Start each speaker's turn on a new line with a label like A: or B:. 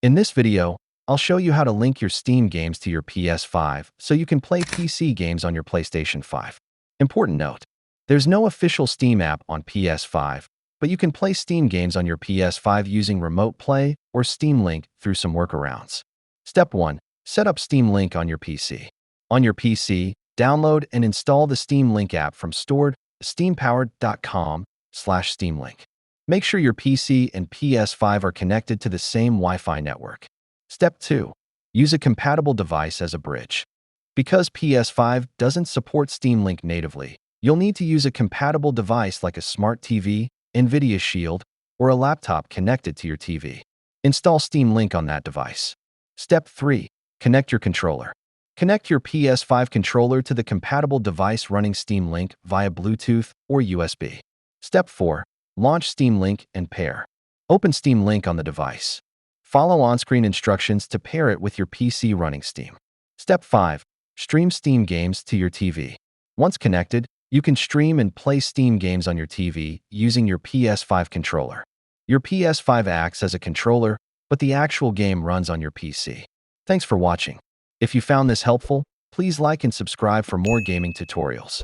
A: In this video, I'll show you how to link your Steam games to your PS5 so you can play PC games on your PlayStation 5. Important note, there's no official Steam app on PS5, but you can play Steam games on your PS5 using Remote Play or Steam Link through some workarounds. Step 1. Set up Steam Link on your PC. On your PC, download and install the Steam Link app from stored.steampowered.com/steamlink. Make sure your PC and PS5 are connected to the same Wi-Fi network. Step 2. Use a compatible device as a bridge. Because PS5 doesn't support Steam Link natively, you'll need to use a compatible device like a smart TV, NVIDIA Shield, or a laptop connected to your TV. Install Steam Link on that device. Step 3. Connect your controller. Connect your PS5 controller to the compatible device running Steam Link via Bluetooth or USB. Step 4. Launch Steam Link and pair. Open Steam Link on the device. Follow on-screen instructions to pair it with your PC running Steam. Step 5. Stream Steam games to your TV. Once connected, you can stream and play Steam games on your TV using your PS5 controller. Your PS5 acts as a controller, but the actual game runs on your PC. Thanks for watching. If you found this helpful, please like and subscribe for more gaming tutorials.